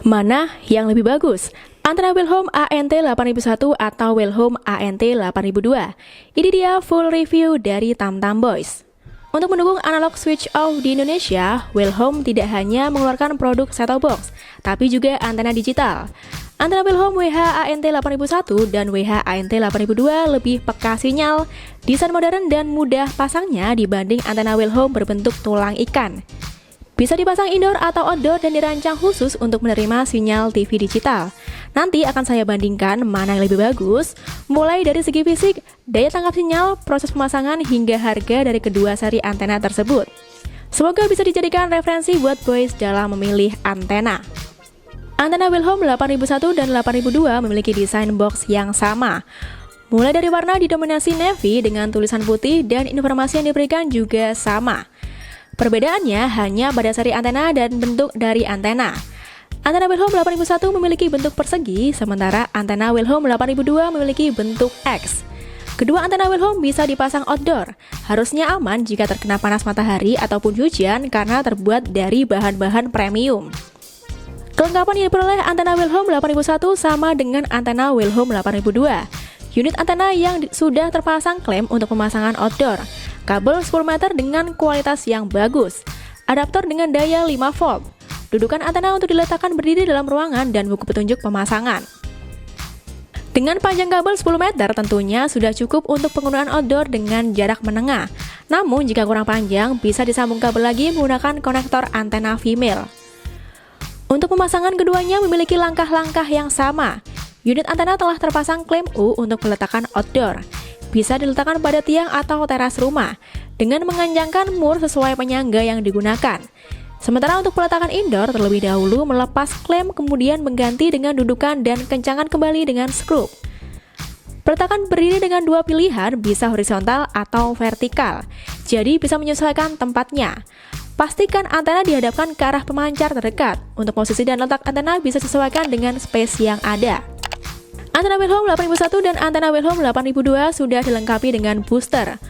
Mana yang lebih bagus? Antena Wilhome ANT8001 atau Wilhome ANT8002? Ini dia full review dari Tamtam Boys. Untuk mendukung analog switch off di Indonesia, Wilhome tidak hanya mengeluarkan produk set-top box, tapi juga antena digital. Antena Wilhome WH-ANT8001 dan WH-ANT8002 lebih peka sinyal, desain modern dan mudah pasangnya dibanding antena Wilhome berbentuk tulang ikan. Bisa dipasang indoor atau outdoor dan dirancang khusus untuk menerima sinyal TV digital. Nanti akan saya bandingkan mana yang lebih bagus, mulai dari segi fisik, daya tangkap sinyal, proses pemasangan, hingga harga dari kedua seri antena tersebut. Semoga bisa dijadikan referensi buat boys dalam memilih antena. Antena Wilhome 8001 dan 8002 memiliki desain box yang sama. Mulai dari warna didominasi navy dengan tulisan putih dan informasi yang diberikan juga sama. Perbedaannya hanya pada seri antena dan bentuk dari antena. Antena Wilhome 8001 memiliki bentuk persegi, sementara antena Wilhome 8002 memiliki bentuk X. Kedua antena Wilhome bisa dipasang outdoor. Harusnya aman jika terkena panas matahari ataupun hujan karena terbuat dari bahan-bahan premium. Kelengkapan yang diperoleh antena Wilhome 8001 sama dengan antena Wilhome 8002. Unit antena yang sudah terpasang klem untuk pemasangan outdoor. Kabel 10 meter dengan kualitas yang bagus. Adaptor dengan daya 5 volt. Dudukan antena untuk diletakkan berdiri dalam ruangan dan buku petunjuk pemasangan. Dengan panjang kabel 10 meter tentunya sudah cukup untuk penggunaan outdoor dengan jarak menengah. Namun jika kurang panjang bisa disambung kabel lagi menggunakan konektor antena female. Untuk pemasangan keduanya memiliki langkah-langkah yang sama. Unit antena telah terpasang klem U untuk peletakan outdoor. Bisa diletakkan pada tiang atau teras rumah dengan menganjangkan mur sesuai penyangga yang digunakan. Sementara untuk peletakan indoor terlebih dahulu melepas klem kemudian mengganti dengan dudukan dan kencangan kembali dengan skrup. Peletakan berdiri dengan dua pilihan, bisa horizontal atau vertikal. Jadi bisa menyesuaikan tempatnya. Pastikan antena dihadapkan ke arah pemancar terdekat. Untuk posisi dan letak antena bisa disesuaikan dengan space yang ada. Antena Wilhome 8001 dan antena Wilhome 8002 sudah dilengkapi dengan booster.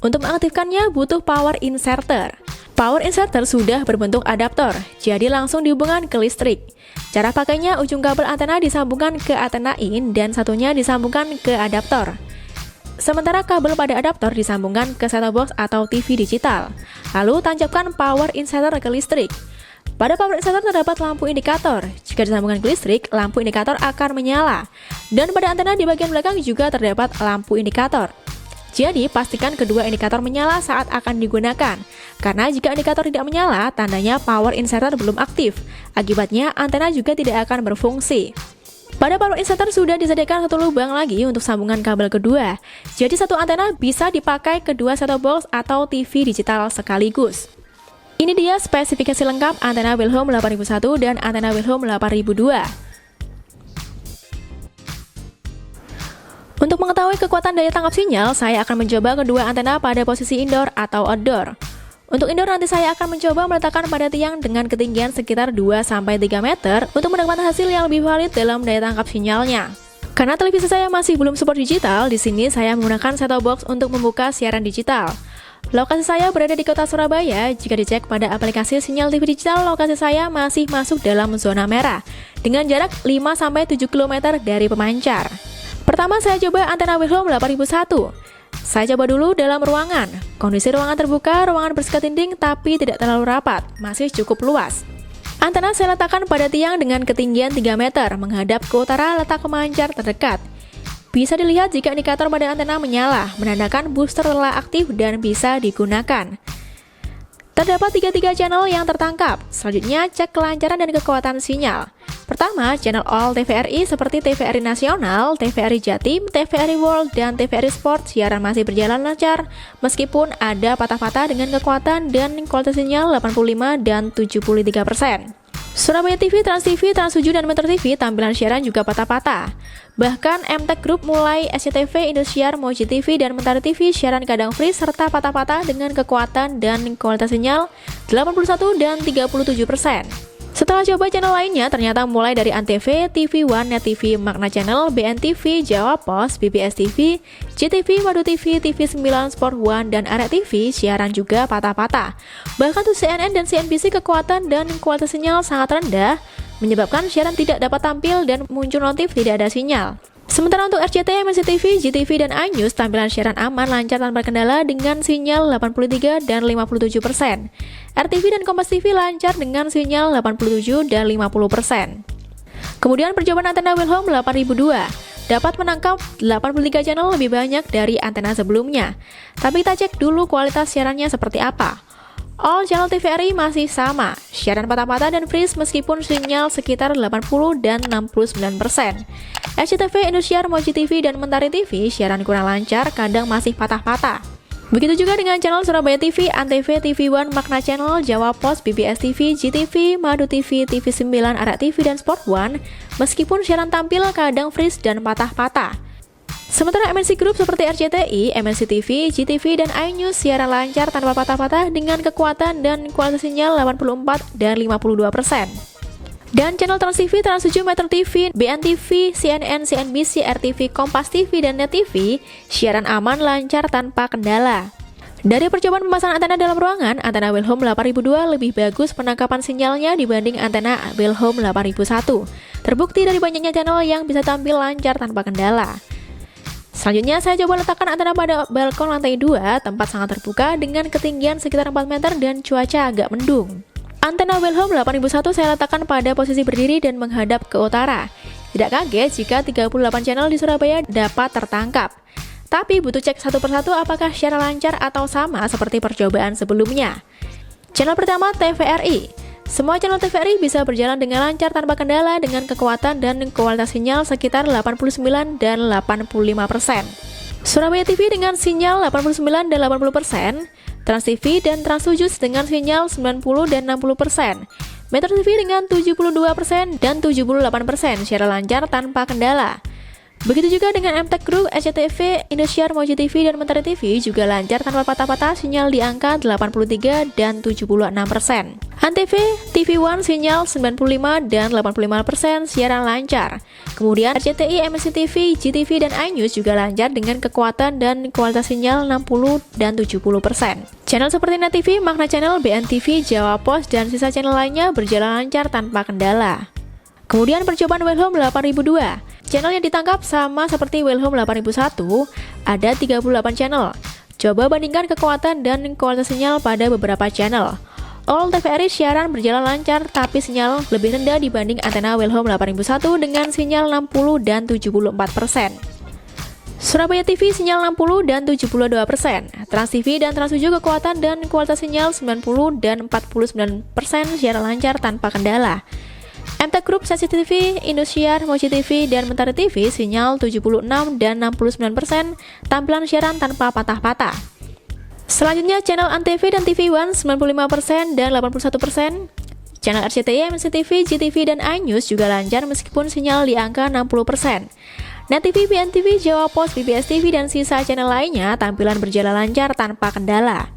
Untuk mengaktifkannya butuh power inserter. Power inserter sudah berbentuk adaptor, jadi langsung dihubungkan ke listrik. Cara pakainya ujung kabel antena disambungkan ke antena in dan satunya disambungkan ke adaptor. Sementara kabel pada adaptor disambungkan ke set-top box atau TV digital. Lalu tancapkan power inserter ke listrik. Pada power inserter terdapat lampu indikator. Jika disambungkan ke listrik, lampu indikator akan menyala. Dan pada antena di bagian belakang juga terdapat lampu indikator. Jadi, pastikan kedua indikator menyala saat akan digunakan. Karena jika indikator tidak menyala, tandanya power inserter belum aktif. Akibatnya, antena juga tidak akan berfungsi. Pada power inserter sudah disediakan satu lubang lagi untuk sambungan kabel kedua. Jadi, satu antena bisa dipakai kedua set-top box atau TV digital sekaligus. Ini dia spesifikasi lengkap antena Wilhome 8001 dan antena Wilhome 8002. Untuk mengetahui kekuatan daya tangkap sinyal, saya akan mencoba kedua antena pada posisi indoor atau outdoor. Untuk indoor nanti saya akan mencoba meletakkan pada tiang dengan ketinggian sekitar 2-3 meter untuk mendapatkan hasil yang lebih valid dalam daya tangkap sinyalnya. Karena televisi saya masih belum support digital, di sini saya menggunakan set-top box untuk membuka siaran digital. Lokasi saya berada di kota Surabaya. Jika dicek pada aplikasi sinyal TV digital, lokasi saya masih masuk dalam zona merah dengan jarak 5-7 km dari pemancar. Pertama saya coba antena Wilhome 8001. Saya coba dulu dalam ruangan. Kondisi ruangan terbuka, ruangan bersekat dinding tapi tidak terlalu rapat, masih cukup luas. Antena saya letakkan pada tiang dengan ketinggian 3 meter, menghadap ke utara letak pemancar terdekat. Bisa dilihat jika indikator pada antena menyala, menandakan booster telah aktif dan bisa digunakan. Terdapat 3 channel yang tertangkap. Selanjutnya, cek kelancaran dan kekuatan sinyal. Pertama, channel all TVRI seperti TVRI Nasional, TVRI Jatim, TVRI World, dan TVRI Sport siaran masih berjalan lancar, meskipun ada patah-patah dengan kekuatan dan kualitas sinyal 85 dan 73%. Surabaya TV, Trans TV, Trans 7, dan Metro TV tampilan siaran juga patah-patah. Bahkan MTech Group mulai SCTV, Indosiar, Moji TV, dan Mentari TV siaran kadang freeze serta patah-patah dengan kekuatan dan kualitas sinyal 81 dan 37%. Setelah coba channel lainnya, ternyata mulai dari Antv, TV One, Net TV, Magna Channel, BNTV, Jawa Pos, BBS TV, JTV, Madu TV, TV9, Sport One, dan Arek TV siaran juga patah-patah. Bahkan untuk CNN dan CNBC kekuatan dan kualitas sinyal sangat rendah, menyebabkan siaran tidak dapat tampil dan muncul notif tidak ada sinyal. Sementara untuk RCTI, MNCTV, GTV, dan iNews, tampilan siaran aman, lancar tanpa kendala dengan sinyal 83 dan 57%. RTV dan Kompas TV lancar dengan sinyal 87 dan 50%. Kemudian percobaan antena Wilhelm 8002 dapat menangkap 83 channel lebih banyak dari antena sebelumnya. Tapi kita cek dulu kualitas siarannya seperti apa. All channel TVRI masih sama, siaran patah-patah dan freeze meskipun sinyal sekitar 80 dan 69%. SCTV, Indosiar, Moji TV, dan Mentari TV siaran kurang lancar, kadang masih patah-patah. Begitu juga dengan channel Surabaya TV, Antv, TV One, Makna Channel, Jawa Pos, BBS TV, GTV, Madu TV, TV9, Arak TV, dan Sport One, meskipun siaran tampil kadang freeze dan patah-patah. Sementara MNC Group seperti RCTI, MNCTV, GTV, dan iNews siaran lancar tanpa patah-patah dengan kekuatan dan kualitas sinyal 84 dan 52%. Dan channel Trans TV, Trans 7, Metro TV, BNTV, CNN, CNBC, RTV, Kompas TV, dan Net TV siaran aman lancar tanpa kendala. Dari percobaan pemasangan antena dalam ruangan, antena Wilhelm 8002 lebih bagus penangkapan sinyalnya dibanding antena Wilhelm 8001. Terbukti dari banyaknya channel yang bisa tampil lancar tanpa kendala. Selanjutnya saya coba letakkan antena pada balkon lantai 2, tempat sangat terbuka dengan ketinggian sekitar 4 meter dan cuaca agak mendung. Antena Wilhelm 8001 saya letakkan pada posisi berdiri dan menghadap ke utara. Tidak kaget jika 38 channel di Surabaya dapat tertangkap. Tapi butuh cek satu persatu apakah secara lancar atau sama seperti percobaan sebelumnya. Channel pertama TVRI. Semua channel TVRI bisa berjalan dengan lancar tanpa kendala dengan kekuatan dan kualitas sinyal sekitar 89 dan 85%. Surabaya TV dengan sinyal 89 dan 80%, Trans TV dan Trans 7 dengan sinyal 90 dan 60%, Metro TV dengan 72% dan 78% secara lancar tanpa kendala. Begitu juga dengan MTech Group, SCTV, Indosiar, Moji TV, dan Mentari TV juga lancar tanpa patah-patah sinyal di angka 83 dan 76%. Antv, TV One sinyal 95 dan 85% siaran lancar. Kemudian RCTI, MNCTV, GTV, dan iNews juga lancar dengan kekuatan dan kualitas sinyal 60 dan 70%. Channel seperti Net TV, Makna Channel, BNTV, Jawa Pos, dan sisa channel lainnya berjalan lancar tanpa kendala. Kemudian percobaan Wilhelm 8002. Channel yang ditangkap sama seperti Wilhelm 8001, ada 38 channel. Coba bandingkan kekuatan dan kualitas sinyal pada beberapa channel. All TVRI siaran berjalan lancar, tapi sinyal lebih rendah dibanding antena Wilhelm 8001 dengan sinyal 60 dan 74%. Surabaya TV sinyal 60 dan 72%. Trans TV dan Trans 7 kekuatan dan kualitas sinyal 90 dan 49% siaran lancar tanpa kendala. MTech Group, SCTV, Indosiar, Moji TV, dan Mentari TV sinyal 76 dan 69% tampilan siaran tanpa patah-patah. Selanjutnya channel Antv dan TV One 95% dan 81%. Channel RCTI, MNCTV, GTV, dan iNews juga lancar meskipun sinyal di angka 60%. Net TV, BNTV, Jawa Pos, BBS TV, dan sisa channel lainnya tampilan berjalan lancar tanpa kendala.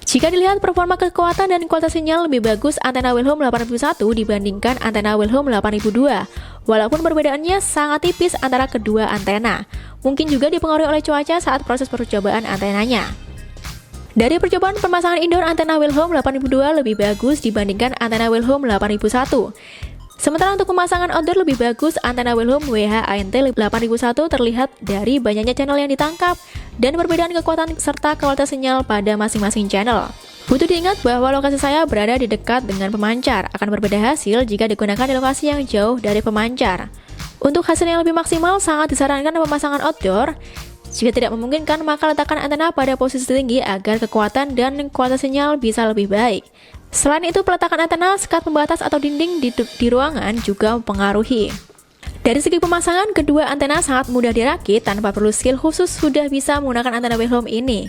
Jika dilihat performa kekuatan dan kualitas sinyal lebih bagus antena Wilhelm 8001 dibandingkan antena Wilhelm 8002, walaupun perbedaannya sangat tipis antara kedua antena. Mungkin juga dipengaruhi oleh cuaca saat proses percobaan antenanya. Dari percobaan pemasangan indoor, antena Wilhelm 8002 lebih bagus dibandingkan antena Wilhelm 8001. Sementara untuk pemasangan outdoor lebih bagus, antena Wilhelm WH-ANT 8001 terlihat dari banyaknya channel yang ditangkap dan perbedaan kekuatan serta kualitas sinyal pada masing-masing channel. Butuh diingat bahwa lokasi saya berada di dekat dengan pemancar, akan berbeda hasil jika digunakan di lokasi yang jauh dari pemancar. Untuk hasil yang lebih maksimal, sangat disarankan pemasangan outdoor. Jika tidak memungkinkan, maka letakkan antena pada posisi tinggi agar kekuatan dan kualitas sinyal bisa lebih baik. Selain itu, peletakan antena, sekat pembatas atau dinding di ruangan juga mempengaruhi. Dari segi pemasangan, kedua antena sangat mudah dirakit tanpa perlu skill khusus sudah bisa menggunakan antena Wilhelm ini.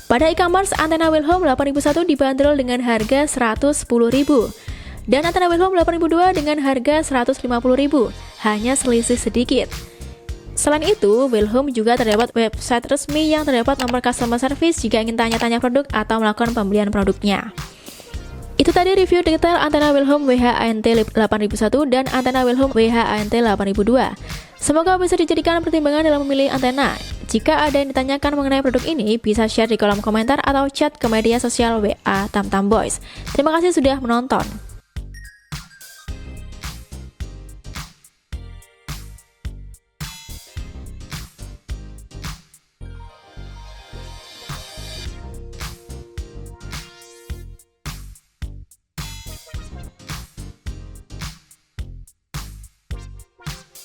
Pada e-commerce, antena Wilhelm 8001 dibanderol dengan harga Rp110.000 dan antena Wilhelm 8002 dengan harga Rp150.000, hanya selisih sedikit. Selain itu, Wilhelm juga terdapat website resmi yang terdapat nomor customer service jika ingin tanya-tanya produk atau melakukan pembelian produknya. Itu tadi review detail antena Wilhelm WH-ANT 8001 dan antena Wilhelm WH-ANT 8002. Semoga bisa dijadikan pertimbangan dalam memilih antena. Jika ada yang ditanyakan mengenai produk ini, bisa share di kolom komentar atau chat ke media sosial WA Tamtam Boys. Terima kasih sudah menonton.